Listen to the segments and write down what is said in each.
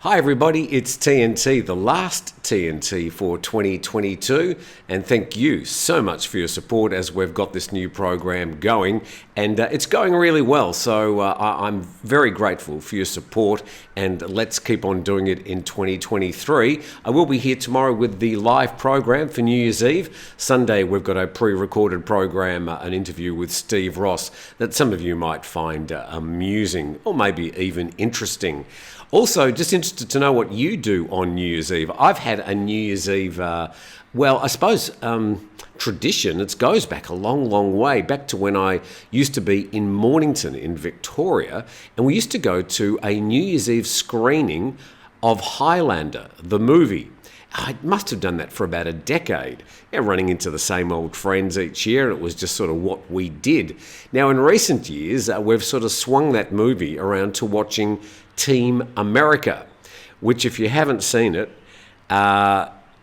Hi everybody, it's TNT, the last TNT for 2022, and thank you so much for your support as we've got this new program going, and it's going really well, so I'm very grateful for your support, and let's keep on doing it in 2023. I will be here tomorrow with the live program for New Year's Eve. Sunday we've got a pre-recorded program, an interview with Steve Ross that some of you might find amusing or maybe even interesting. Also, just interested to know what you do on New Year's Eve. I've had a New Year's Eve, tradition. It goes back a long, long way, back to when I used to be in Mornington in Victoria, and we used to go to a New Year's Eve screening of Highlander, the movie. I must have done that for about a decade, running into the same old friends each year. It was just sort of what we did. Now, in recent years, we've sort of swung that movie around to watching Team America, which if you haven't seen it,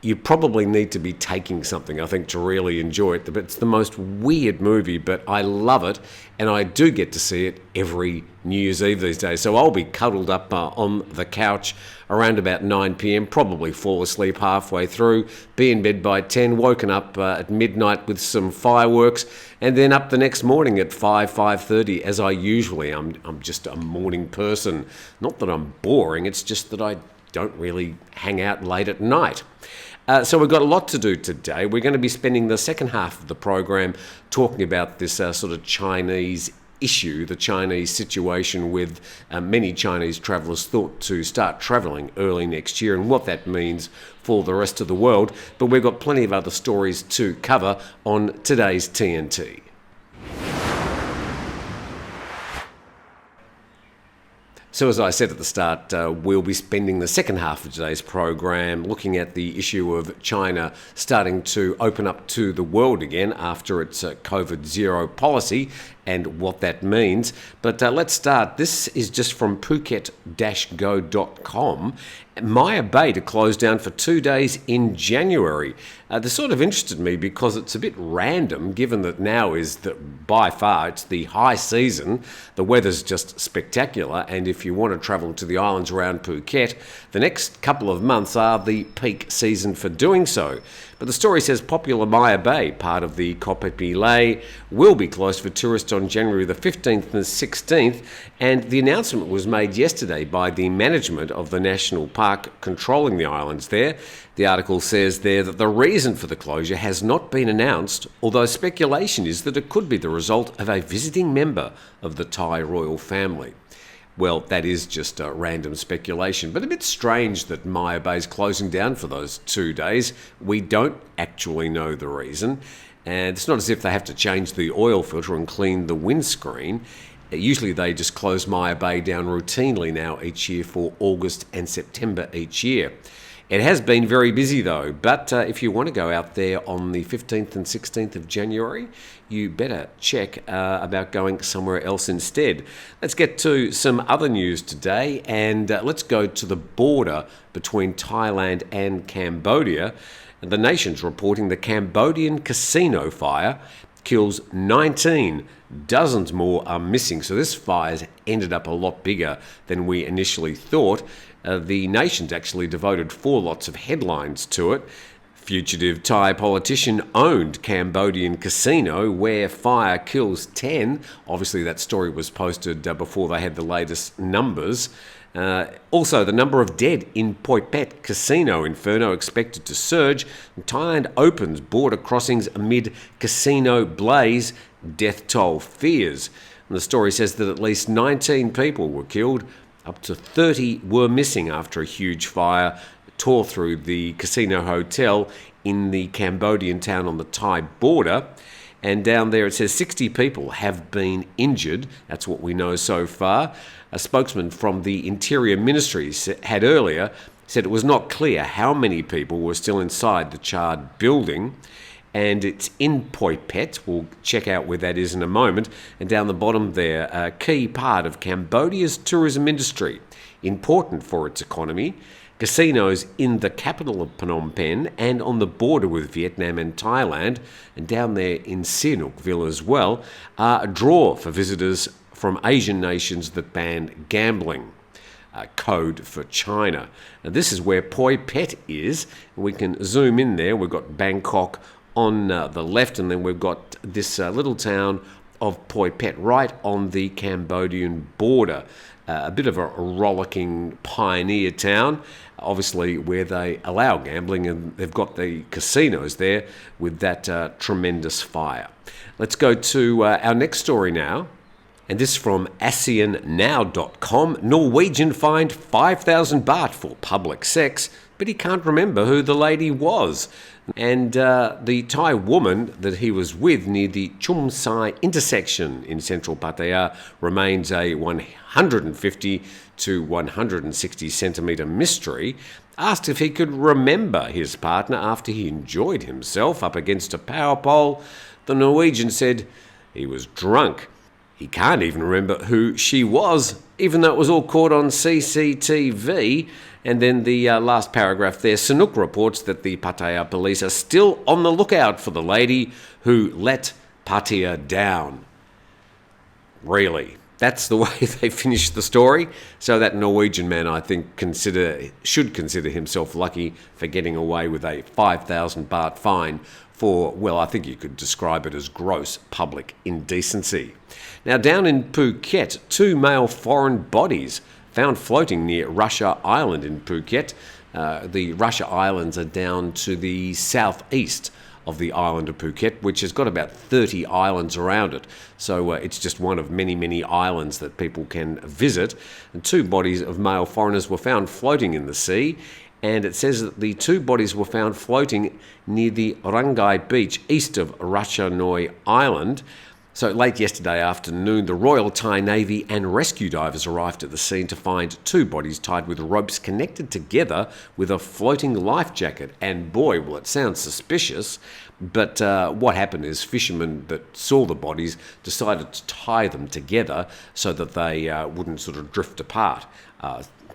you probably need to be taking something, I think, to really enjoy it. But it's the most weird movie, but I love it, and I do get to see it every New Year's Eve these days. So I'll be cuddled up on the couch around about 9 p.m, probably fall asleep halfway through, be in bed by 10, woken up at midnight with some fireworks, and then up the next morning at 5:30, as I usually am. I'm just a morning person. Not that I'm boring, it's just that I don't really hang out late at night. So we've got a lot to do today. We're going to be spending the second half of the program talking about this sort of Chinese issue, the Chinese situation with many Chinese travellers thought to start travelling early next year and what that means for the rest of the world. But we've got plenty of other stories to cover on today's TNT. So as I said at the start, we'll be spending the second half of today's program looking at the issue of China starting to open up to the world again after its COVID-0 policy and what that means. But let's start. This is just from Phuket-go.com. Maya Bay to close down for 2 days in January. This sort of interested me because it's a bit random, given that now is by far it's the high season. The weather's just spectacular, and if you want to travel to the islands around Phuket, the next couple of months are the peak season for doing so. But the story says popular Maya Bay, part of the Koh Phi Phi Lay, will be closed for tourists on January the 15th and 16th, and the announcement was made yesterday by the management of the national park controlling the islands there. The article says there that the reason for the closure has not been announced, although speculation is that it could be the result of a visiting member of the Thai royal family. Well, that is just a random speculation, but a bit strange that Maya Bay's closing down for those 2 days. We don't actually know the reason, and it's not as if they have to change the oil filter and clean the windscreen. Usually they just close Maya Bay down routinely now each year for August and September each year. It has been very busy though, but if you want to go out there on the 15th and 16th of January, you better check about going somewhere else instead. Let's get to some other news today, and let's go to the border between Thailand and Cambodia. The nation's reporting the Cambodian casino fire kills 19. Dozens more are missing, so this fire's ended up a lot bigger than we initially thought. The nation's actually devoted 4 lots of headlines to it. Fugitive Thai politician owned Cambodian casino where fire kills 10. Obviously that story was posted before they had the latest numbers. Also, the number of dead in Poipet casino inferno expected to surge. Thailand opens border crossings amid casino blaze, death toll fears. And the story says that at least 19 people were killed. Up to 30 were missing after a huge fire tore through the casino hotel in the Cambodian town on the Thai border. And down there it says 60 people have been injured. That's what we know so far. A spokesman from the Interior Ministry had earlier said it was not clear how many people were still inside the charred building. And it's in Poipet. We'll check out where that is in a moment. And down the bottom there, a key part of Cambodia's tourism industry, important for its economy. Casinos in the capital of Phnom Penh and on the border with Vietnam and Thailand, and down there in Sihanoukville as well, are a draw for visitors from Asian nations that ban gambling. code for China. Now, this is where Poipet is. We can zoom in there. We've got Bangkok on the left, and then we've got this little town of Poipet right on the Cambodian border. A bit of a rollicking pioneer town, obviously where they allow gambling, and they've got the casinos there with that tremendous fire. Let's go to our next story now. And this from ASEANnow.com. Norwegian fined 5,000 baht for public sex, but he can't remember who the lady was. And the Thai woman that he was with near the Chum Sai intersection in central Pattaya remains a 150 to 160 centimetre mystery. Asked if he could remember his partner after he enjoyed himself up against a power pole, the Norwegian said he was drunk. He can't even remember who she was, even though it was all caught on CCTV. And then the last paragraph there, Sanook reports that the Pattaya police are still on the lookout for the lady who let Pattaya down. Really? That's the way they finished the story. So that Norwegian man, I think, should consider himself lucky for getting away with a 5,000 baht fine for, well, I think you could describe it as gross public indecency. Now, down in Phuket, 2 male foreign bodies found floating near Russia Island in Phuket. The Russia Islands are down to the southeast of the island of Phuket, which has got about 30 islands around it. So it's just one of many, many islands that people can visit. And 2 bodies of male foreigners were found floating in the sea. And it says that the 2 bodies were found floating near the Rangai beach east of Ratchanoi Island. So late yesterday afternoon, the Royal Thai Navy and rescue divers arrived at the scene to find 2 bodies tied with ropes connected together with a floating life jacket. And boy, well, it sounds suspicious. But what happened is fishermen that saw the bodies decided to tie them together so that they wouldn't sort of drift apart.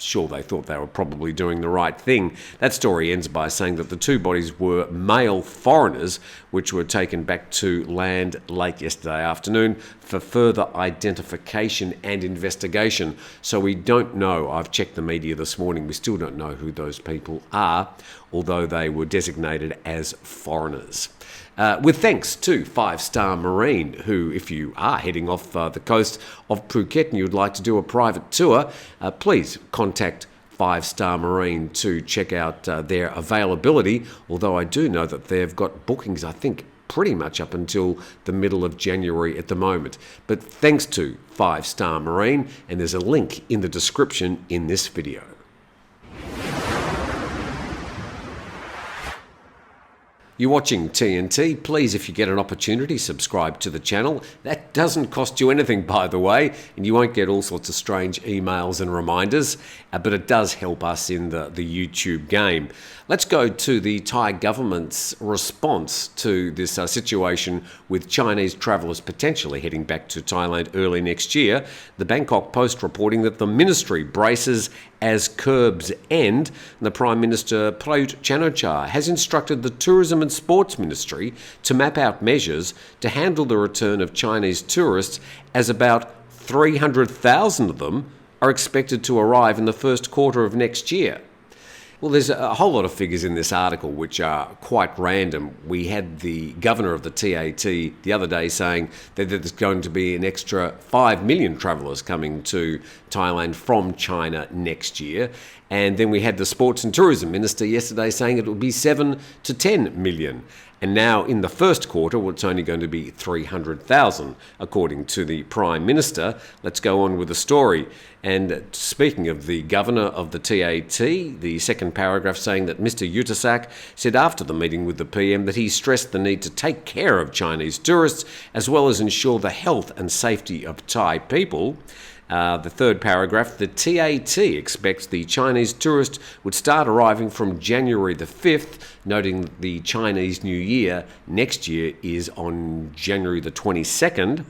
Sure, they thought they were probably doing the right thing. That story ends by saying that the 2 bodies were male foreigners, which were taken back to land late yesterday afternoon for further identification and investigation. So we don't know. I've checked the media this morning. We still don't know who those people are, although they were designated as foreigners. With thanks to 5 Star Marine, who, if you are heading off the coast of Phuket and you'd like to do a private tour, please contact 5 Star Marine to check out their availability, although I do know that they've got bookings, I think, pretty much up until the middle of January at the moment. But thanks to 5 Star Marine, and there's a link in the description in this video. You're watching TNT. Please, if you get an opportunity, subscribe to the channel. That doesn't cost you anything, by the way, and you won't get all sorts of strange emails and reminders, but it does help us in the YouTube game. Let's go to the Thai government's response to this situation with Chinese travellers potentially heading back to Thailand early next year. The Bangkok Post reporting that the ministry braces as curbs end. The Prime Minister Prayut Chan-o-cha has instructed the Tourism and Sports Ministry to map out measures to handle the return of Chinese tourists, as about 300,000 of them are expected to arrive in the first quarter of next year. Well, there's a whole lot of figures in this article which are quite random. We had the governor of the TAT the other day saying that there's going to be an extra 5 million travellers coming to Thailand from China next year. And then we had the Sports and Tourism Minister yesterday saying it will be 7 to 10 million. And now in the first quarter, well, it's only going to be 300,000, according to the Prime Minister. Let's go on with the story. And speaking of the governor of the TAT, the second paragraph saying that Mr. Yuttasak said after the meeting with the PM that he stressed the need to take care of Chinese tourists as well as ensure the health and safety of Thai people. The third paragraph, the TAT expects the Chinese tourist would start arriving from January the 5th, noting the Chinese New Year next year is on January the 22nd.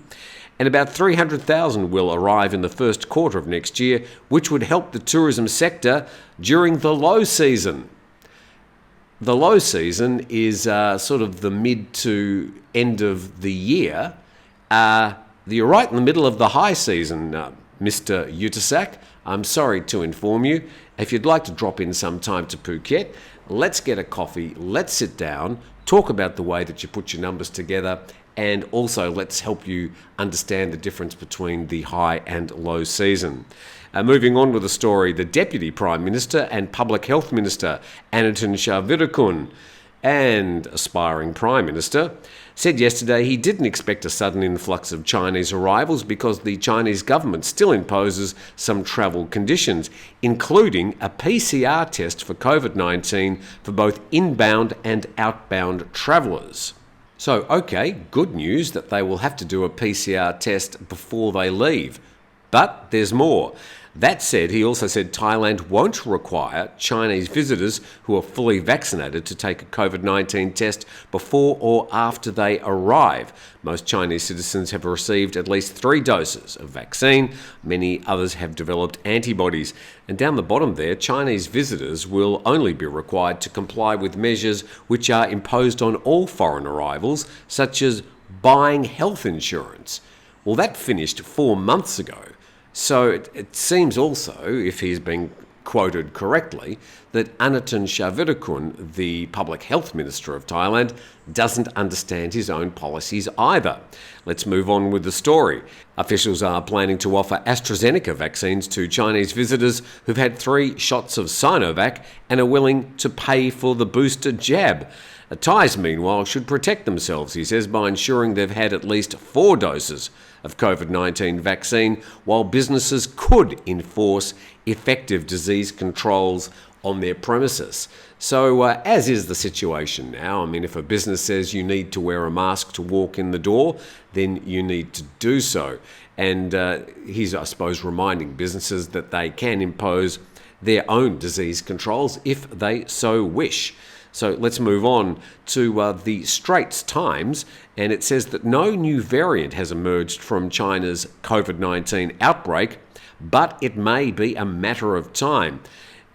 And about 300,000 will arrive in the first quarter of next year, which would help the tourism sector during the low season. The low season is sort of the mid to end of the year. You're right in the middle of the high season, Mr. Yuttasak. I'm sorry to inform you, if you'd like to drop in sometime to Phuket, let's get a coffee, let's sit down, talk about the way that you put your numbers together, and also let's help you understand the difference between the high and low season. Moving on with the story, the Deputy Prime Minister and Public Health Minister, Anantan Sharvirakun, and aspiring Prime Minister, said yesterday he didn't expect a sudden influx of Chinese arrivals because the Chinese government still imposes some travel conditions, including a PCR test for COVID-19 for both inbound and outbound travellers. So, okay, good news that they will have to do a PCR test before they leave. But there's more. That said, he also said Thailand won't require Chinese visitors who are fully vaccinated to take a COVID-19 test before or after they arrive. Most Chinese citizens have received at least 3 doses of vaccine. Many others have developed antibodies. And down the bottom there, Chinese visitors will only be required to comply with measures which are imposed on all foreign arrivals, such as buying health insurance. Well, that finished 4 months ago. So it seems also, if he's been quoted correctly, that Anantan Sharvirakun, the Public Health Minister of Thailand, doesn't understand his own policies either. Let's move on with the story. Officials are planning to offer AstraZeneca vaccines to Chinese visitors who've had 3 shots of Sinovac and are willing to pay for the booster jab. Thais, meanwhile, should protect themselves, he says, by ensuring they've had at least 4 doses of COVID-19 vaccine, while businesses could enforce effective disease controls on their premises. So, as is the situation now, I mean, if a business says you need to wear a mask to walk in the door, then you need to do so. And he's, I suppose, reminding businesses that they can impose their own disease controls if they so wish. So let's move on to the Straits Times, and it says that no new variant has emerged from China's COVID-19 outbreak, but it may be a matter of time.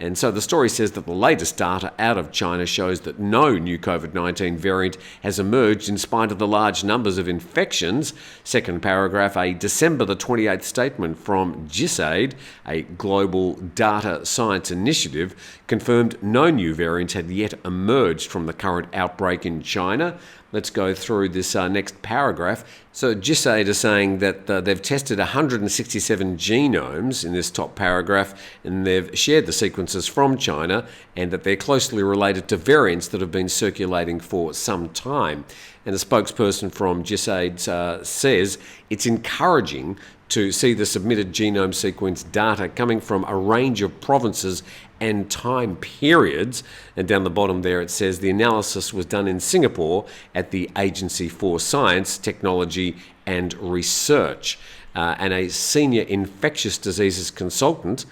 And so the story says that the latest data out of China shows that no new COVID-19 variant has emerged in spite of the large numbers of infections. Second paragraph, a December the 28th statement from GISAID, a global data science initiative, confirmed no new variants had yet emerged from the current outbreak in China. Let's go through this next paragraph. So GISAID is saying that they've tested 167 genomes in this top paragraph, and they've shared the sequences from China, and that they're closely related to variants that have been circulating for some time. And a spokesperson from GISAID says it's encouraging to see the submitted genome sequence data coming from a range of provinces and time periods. And down the bottom there it says the analysis was done in Singapore at the Agency for Science, Technology and Research. And a senior infectious diseases consultant,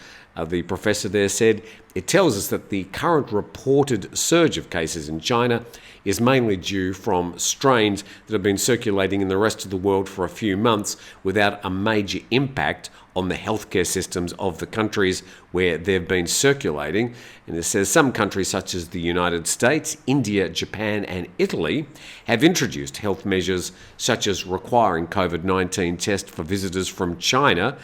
the professor there, said, it tells us that the current reported surge of cases in China is mainly due from strains that have been circulating in the rest of the world for a few months without a major impact on the healthcare systems of the countries where they've been circulating. And it says some countries such as the United States, India, Japan and Italy have introduced health measures such as requiring COVID-19 tests for visitors from China.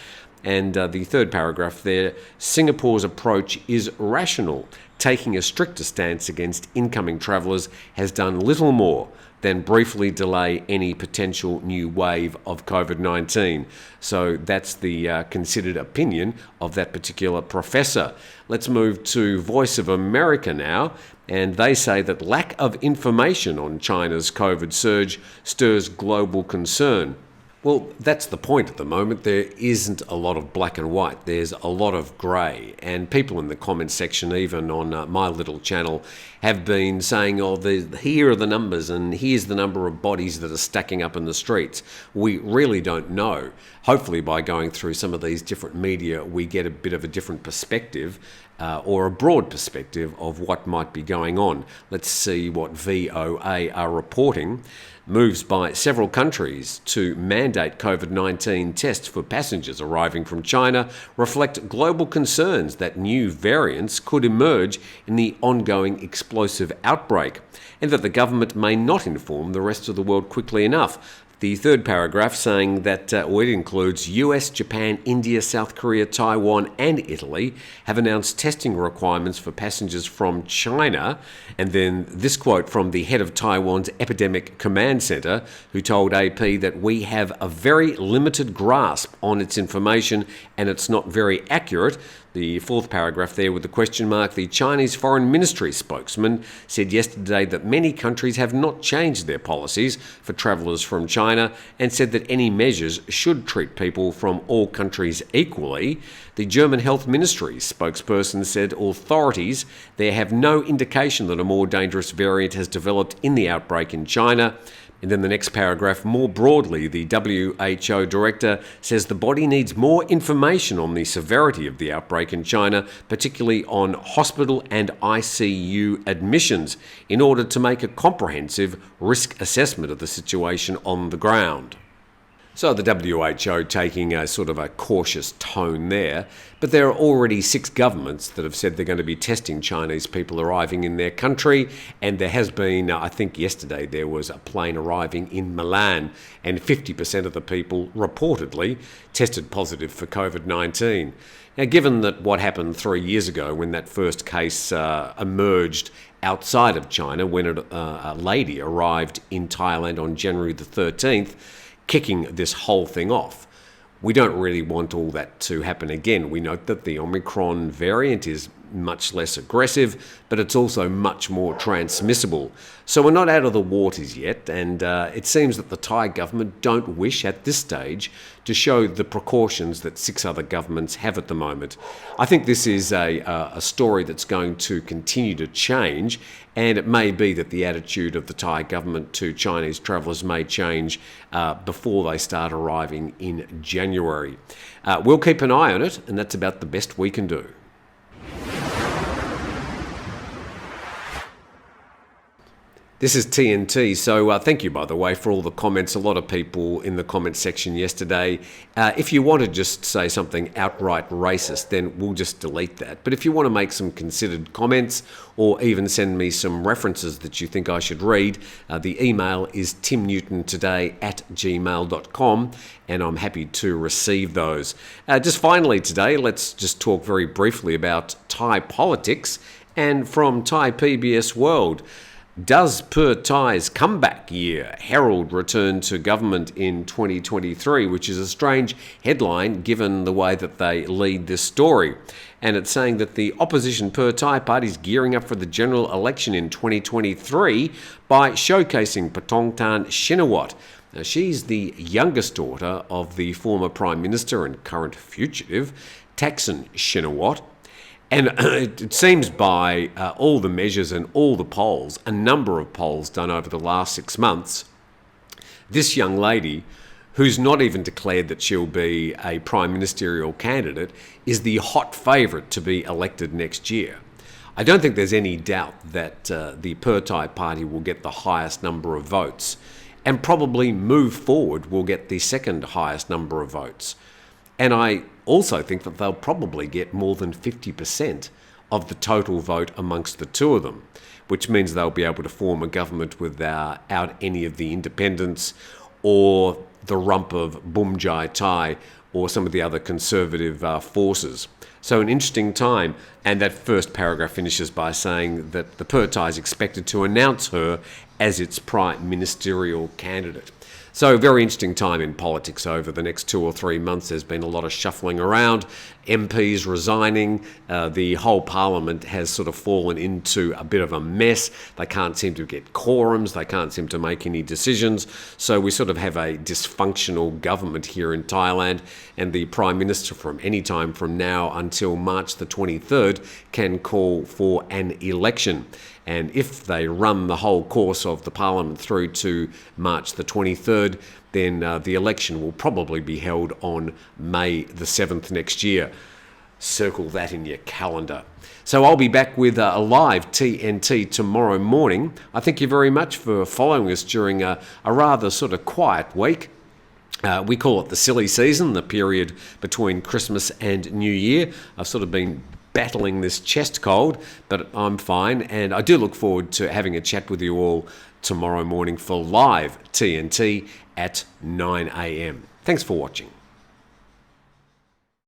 And the third paragraph there, Singapore's approach is rational. Taking a stricter stance against incoming travellers has done little more than briefly delay any potential new wave of COVID-19. So that's the considered opinion of that particular professor. Let's move to Voice of America now. And they say that lack of information on China's COVID surge stirs global concern. Well, that's the point at the moment. There isn't a lot of black and white. There's a lot of grey. And people in the comments section, even on my little channel, have been saying, oh, here are the numbers and here's the number of bodies that are stacking up in the streets. We really don't know. Hopefully by going through some of these different media, we get a bit of a different perspective or a broad perspective of what might be going on. Let's see what VOA are reporting. Moves by several countries to mandate COVID-19 tests for passengers arriving from China reflect global concerns that new variants could emerge in the ongoing explosive outbreak, and that the government may not inform the rest of the world quickly enough. The third paragraph saying that it includes US, Japan, India, South Korea, Taiwan and Italy have announced testing requirements for passengers from China. And then this quote from the head of Taiwan's Epidemic Command Centre, who told AP that we have a very limited grasp on its information and it's not very accurate. The fourth paragraph there with the question mark, the Chinese Foreign Ministry spokesman said yesterday that many countries have not changed their policies for travellers from China and said that any measures should treat people from all countries equally. The German Health Ministry spokesperson said authorities there have no indication that a more dangerous variant has developed in the outbreak in China. And then the next paragraph, more broadly, the WHO director says the body needs more information on the severity of the outbreak in China, particularly on hospital and ICU admissions, in order to make a comprehensive risk assessment of the situation on the ground. So the WHO taking a sort of a cautious tone there, but there are already 6 governments that have said they're going to be testing Chinese people arriving in their country, and there has been, I think yesterday there was a plane arriving in Milan, and 50% of the people reportedly tested positive for COVID-19. Now, given that what happened 3 years ago when that first case emerged outside of China, when a lady arrived in Thailand on January the 13th, kicking this whole thing off. We don't really want all that to happen again. We note that the Omicron variant is much less aggressive, but it's also much more transmissible. So we're not out of the waters yet, and it seems that the Thai government don't wish at this stage to show the precautions that 6 other governments have at the moment. I think this is a story that's going to continue to change, and it may be that the attitude of the Thai government to Chinese travellers may change before they start arriving in January. We'll keep an eye on it, and that's about the best we can do. This is TNT, so thank you, by the way, for all the comments. A lot of people in the comment section yesterday. If you want to just say something outright racist, then we'll just delete that. But if you want to make some considered comments or even send me some references that you think I should read, the email is timnewtontoday@gmail.com, and I'm happy to receive those. Just finally today, let's just talk very briefly about Thai politics, and from Thai PBS World. Does Pheu Thai's comeback year herald return to government in 2023, which is a strange headline given the way that they lead this story. And it's saying that the opposition Pheu Thai party is gearing up for the general election in 2023 by showcasing Pattongtan Shinawatra. Now, she's the youngest daughter of the former Prime Minister and current fugitive, Thaksin Shinawatra. And it seems by all the measures and all the polls, a number of polls done over the last 6 months, this young lady, who's not even declared that she'll be a prime ministerial candidate, is the hot favourite to be elected next year. I don't think there's any doubt that the Pheu Thai party will get the highest number of votes, and probably Move Forward will get the second highest number of votes. And I also think that they'll probably get more than 50% of the total vote amongst the two of them, which means they'll be able to form a government without any of the independents or the rump of Bumjai Thai or some of the other conservative forces. So an interesting time, and that first paragraph finishes by saying that the Pheu Thai is expected to announce her as its prime ministerial candidate. So very interesting time in politics over the next 2 or 3 months. There's been a lot of shuffling around, MPs resigning. The whole parliament has sort of fallen into a bit of a mess. They can't seem to get quorums. They can't seem to make any decisions. So we sort of have a dysfunctional government here in Thailand, and the Prime Minister from any time from now until March the 23rd can call for an election. And if they run the whole course of the parliament through to March the 23rd, then the election will probably be held on May the 7th next year. Circle that in your calendar. So I'll be back with a live TNT tomorrow morning. I thank you very much for following us during a rather sort of quiet week. We call it the silly season, the period between Christmas and New Year. I've sort of been battling this chest cold, but I'm fine, and I do look forward to having a chat with you all tomorrow morning for live TNT at 9 a.m. Thanks for watching.